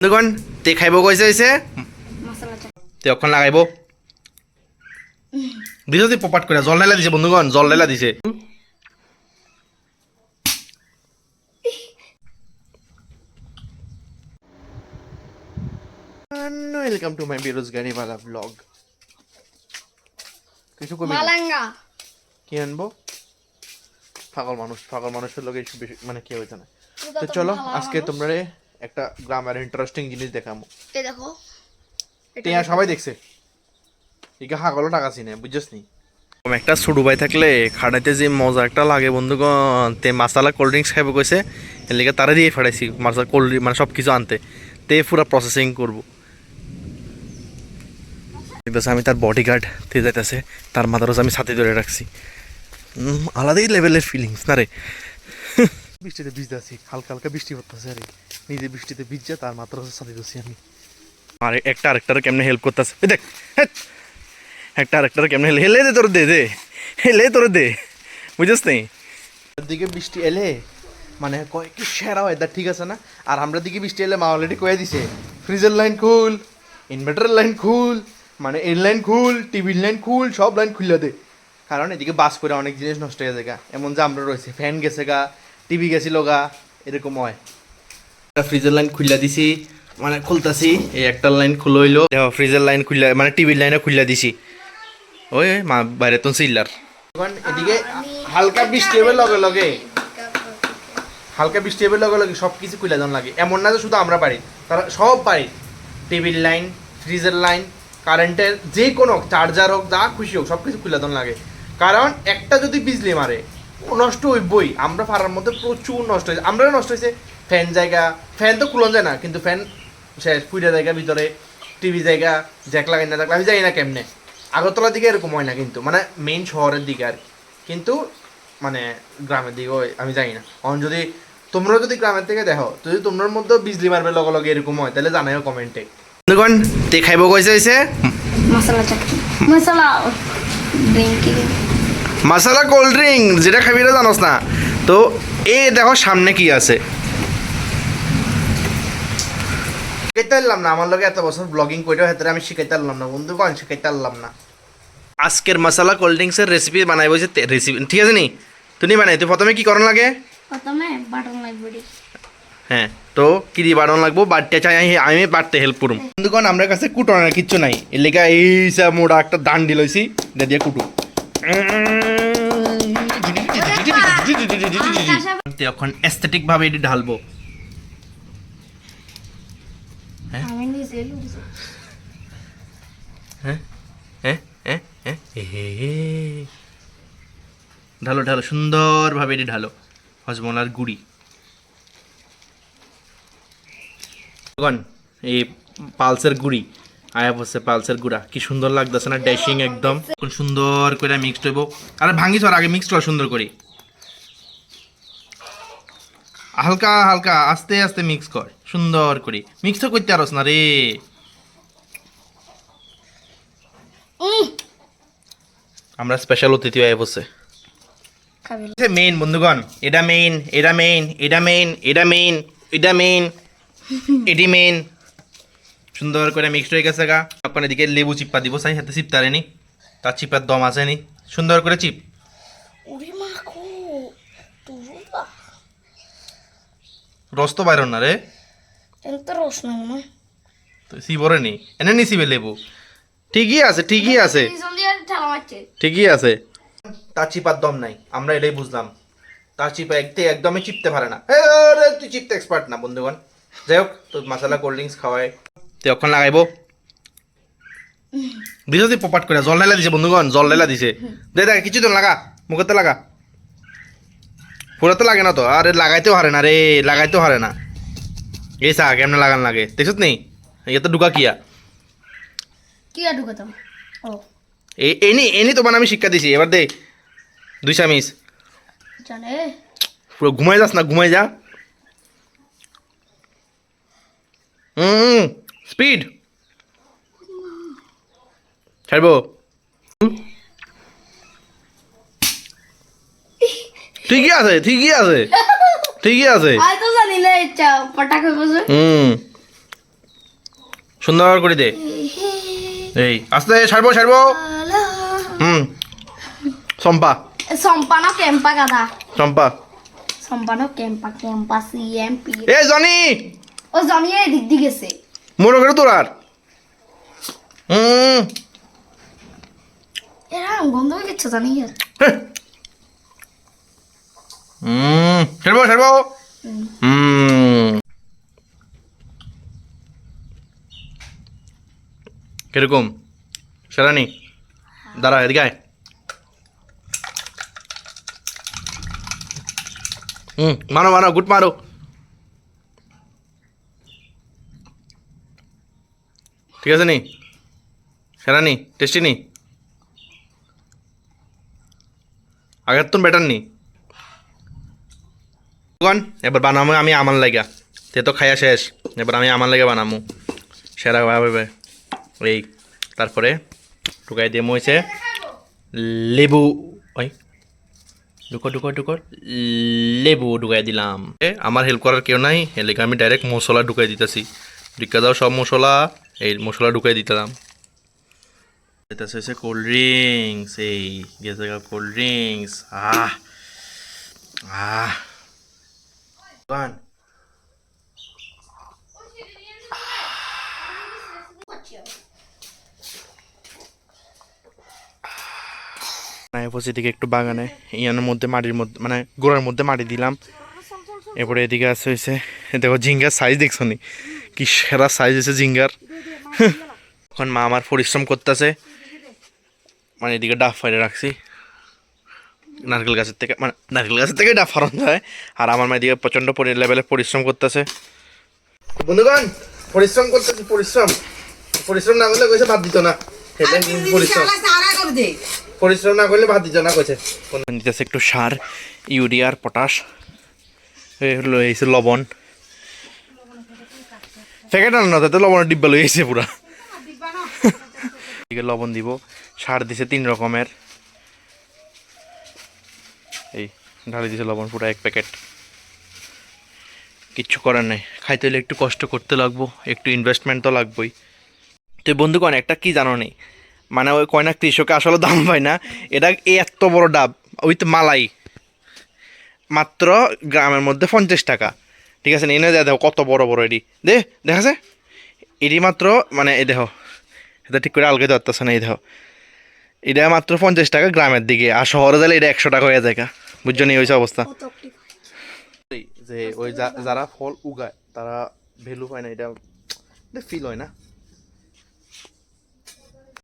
দেখুন তে খাইব কইছে হইছে তে অখন লাগাইব দিছে দি পপাট করে জল ঢালা দিছে বন্ধুগণ জল ঢালা দিছে ওয়েলকাম টু মাই বেরোজগারি वाला ব্লগ কিছু কবি মালাঙ্গা কি আনবো পাগল মানুষের লগে মানে কি হইছে না তো চলো আজকে তোমরা একটা গ্রামের ইন্টারেস্টিং জিনিস দেখামু এই দেখো এটা সবাই দেখছে ইকা হাগলো টাকা চিনে বুঝছস নি একটা ছোট ভাই থাকলে খাড়াইতে যে মজা একটা লাগে বন্ধুগণ তে মাসালা কোল্ড ড্রিঙ্কস খাইব কইছে এর লিগে তারা দিয়ে ফাড়াইছি মাসালা কোল্ড ড্রিঙ্ক মানে সব কিছু আনতে তে পুরো প্রসেসিং করব দেখতেছে আমি তার বডিগার্ড তে যাইতেছে তার মাথার আমি সাথে ধরে রাখছি আলাদাই লেভেলের ফিলিংস না রে বৃষ্টিতে ভিজতেছি হালকা হালকা বৃষ্টি পড়তেছে আরে নিজে বৃষ্টিতে ভিজছে তার মাথার সাথে ধরছি আমি আর একটা আরেকটার কেমনে হেল্প করতেছে দেখ একটা আরেকটার কেমনে হেলে দে তোর দে হেলে তোর দে বুঝছিস নি দিকে বৃষ্টি এলে মানে কয় কি সেরা ওয়েদার ঠিক আছে না আর আমরা দিকে বৃষ্টি এলে মা অলরেডি কয়ে দিছে ফ্রিজের লাইন খুল ইনভার্টারের লাইন খুল মানে এর লাইন খুল টিভির লাইন খুল সব লাইন খুলে দে কারণ এদিকে বাস করে অনেক জিনিস নষ্ট হয়ে যায় এমন যে আমরা রয়েছে ফ্যান গেছে গা টিভি গেছিল গা এরকম হয় ফ্রিজের লাইন খুলে দিছি মানে খুলতাছি এই একটা লাইন খুলে হইলো ফ্রিজের লাইন খুলে মানে টিভির লাইনে খুলে দিছি ওই মা বাইরে তো সিল্লার এদিকে হালকা বৃষ্টি হবে লগে লগে সব কিছু খুলে দেওয়া লাগে এমন না যে শুধু আমরা পারি তারা সব পারি টিভির লাইন ফ্রিজের লাইন কারেন্টের যে কোনো চার্জার হোক যা খুশি হোক সব কিছু খুলে দেওয়া লাগে কারণ একটা যদি বিজলি মারে নষ্ট হইবই আমরা পাড়ার মধ্যে প্রচুর নষ্ট হয়েছে আমরা নষ্ট হয়েছে ফ্যান জায়গা ফ্যান তো খুলন যায় না কিন্তু ফ্যান শেষ পুইটা জায়গা ভিতরে টিভি জায়গা জ্যাক লাগাই না থাকলে আমি জানি না কেমনে আগরতলার দিকে এরকম হয় না কিন্তু মানে মেইন শহরের দিকে আর কিন্তু মানে গ্রামের দিকে আমি জানি না অন যদি তোমরা যদি গ্রামের থেকে দেখো যদি তোমার মধ্যে বিজলি মারবে লগে লগে এরকম হয় তাহলে জানাইও কমেন্টে দেখুন তে খাইব কইছে হইছে মশলা চাটনি মশলা ড্রিঙ্কিং মশলা কোল্ড ড্রিঙ্ক যেটা খাবি না জানোস না তো এই দেখো সামনে কি আছে শিখাইতে পারলাম না আমার লগে এত বছর ব্লগিং করে হেতরে আমি শিখাইতে পারলাম না বন্ধুগণ শিখাইতে পারলাম না আজকের মশলা কোল্ড ড্রিঙ্কসের রেসিপি বানাইব যে রেসিপি ঠিক আছে নি তুমি বানাই তুই প্রথমে কি করণ লাগে প্রথমে বাটন লাগবে হ্যাঁ তো কি দিয়ে বাটন লাগবো বাটতে চাই আমি বাটতে হেল্প করুম বন্ধুগণ আমার কাছে কুটনের কিচ্ছু নাই এর লেগা এই মোটা একটা দান্ডি লইছি এটা দিয়ে কুটু এখন এস্থেটিক ভাবে এটি ঢালবো ঢালো ঢালো সুন্দর ভাবে এটি ঢালো হজমলার গুড়ি এই পালসের গুড়ি আয়া বসে পালসের গুড়া কি সুন্দর লাগতেছে না ড্যাশিং একদম সুন্দর করে মিক্সড হইব আরে ভাঙি চর আগে মিক্সড কর সুন্দর করে হালকা হালকা আস্তে আস্তে মিক্স কর সুন্দর করে মিক্স তো করতে পারস না রে আমরা স্পেশাল অতিথি আয়া বসে মেইন বন্ধুগণ এটা মেইন এটা মেইন এটা মেইন এটা মেইন এটা মেইন এটি মেইন সুন্দর করে মিক্সড হয়ে গেছে গা তখন এদিকে লেবু চিপা দিব সাই হাতে চিপতারে নি তার চিপার দম আছে নি সুন্দর করে চিপ রস তো বাইর না রে তো সিবরে নি এনে নি সিবে লেবু ঠিকই আছে ঠিকই আছে ঠিকই আছে তার চিপার দম নাই আমরা এটাই বুঝলাম তার চিপা একদমই চিপতে পারে না তুই চিপতে এক্সপার্ট না বন্ধুগণ যাই হোক তো মশলা কোল্ড ড্রিঙ্কস খাওয়ায় তুই ওখানে লাগাইব দিছে পপাট করে জল ঢালা দিছে বন্ধুগণ জল ঢালা দিছে দে দেখ কিছু তো লাগা মুখতে লাগা পুরো তো লাগে না তো আরে লাগাইতেও হারে না রে লাগাইতেও হারে না এই চা কেমনে লাগান লাগে দেখছিস নি ইয়ে তো ঢুকা কিয়া ঢুকাতাম ও এনি তোমার আমি শিক্ষা দিছি এবার দে 2 চামচ জানে পুরো ঘুমাই যাস না ঘুমাই যা স্পিড ছাড়ব ঠিকই আছে ঠিকই আছে ঠিকই আছে সুন্দর করে দে এই আস্তে ছাড়বো চম্পা সম্পানো কেম্পা গাদা চম্পা সম্পানো কেম্পা সিএমপি এ জনি ও জানিয়ে দিক দিক গেছে মনে করে তোর আর এরা গন্ধ হয়ে গেছে জানি আর ছাড়বো কিরকম সেরানি দাঁড়া এদিকে আয় মারো গুট মারো ঠিক আছে নি সেরানি টেস্টি নি আগের তো বেটার নি এবার বানাবো আমি আমার লাগা তে তো খাইয়া শেষ এবার আমি আমার লাগে বানাবো সেরা ভাবে এই তারপরে ঢুকাই দিয়ে মইছে লেবু ওই ঢুকো লেবু ঢুকাই দিলাম আমার হেল্প করার কেউ নাই এলাকা আমি ডাইরেক্ট মশলা ঢুকাই দিতেছি ঢুকা দাও সব মশলা এই মশলা ঢুকাই দিতাম এটা হচ্ছে কোল্ড ড্রিঙ্কস এই গেছে কোল্ড ড্রিঙ্কস One. এদিকে একটু বাগানে ইয়ানের মধ্যে মাটির মধ্যে মানে গোড়ার মধ্যে মাটি দিলাম এরপরে এদিকে আছে হয়েছে দেখো ঝিঙ্গার সাইজ দেখছো নি কি সেরা সাইজ হয়েছে ঝিঙ্গার এখন মা আমার পরিশ্রম করতেছে মানে এদিকে ডাব ফাইলে রাখছি নারকেল গাছের থেকে ডাব ফারানো যায় আর আমার মা এদিকে প্রচণ্ড লেভেলে পরিশ্রম করতেছে বন্ধুগণ পরিশ্রম না করলে কইছে ভাত দিত না পরিশ্রম না করলে ভাত দিত না কইছে দিতেছে একটু সার ইউরিয়া আর পটাশ লইছে লবণ প্যাকেট আনো না তাতে লবণের ডিব্বা লই আইছে পুরা লবণ দিব সার দিছে 3 রকমের এই ঢালি দিছে লবণ পুরো 1 প্যাকেট কিচ্ছু করার নেই খাইতে হলে একটু কষ্ট করতে লাগবো একটু ইনভেস্টমেন্ট তো লাগবেই তো বন্ধুগণ একটা কি জানো নেই মানে ওই কয়না কৃষকে আসলে দাম পায় না এটা এত বড় ডাব ওই তো মালাই মাত্র গ্রামের মধ্যে 50 টাকা ঠিক আছে এনে দেখো কত বড় এডি দেখাছে এটি মাত্র মানে এই দেখো এটা ঠিক করে আলগে ধরতেছে না এই দেখো এটা মাত্র 50 টাকা গ্রামের দিকে আর শহরে গেলে এটা 100 টাকা হয়ে যায় বুঝছো নি হয়েছে অবস্থা যে ওই যারা ফল উগায় তারা ভ্যালু পায় না এটা ফিল হয় না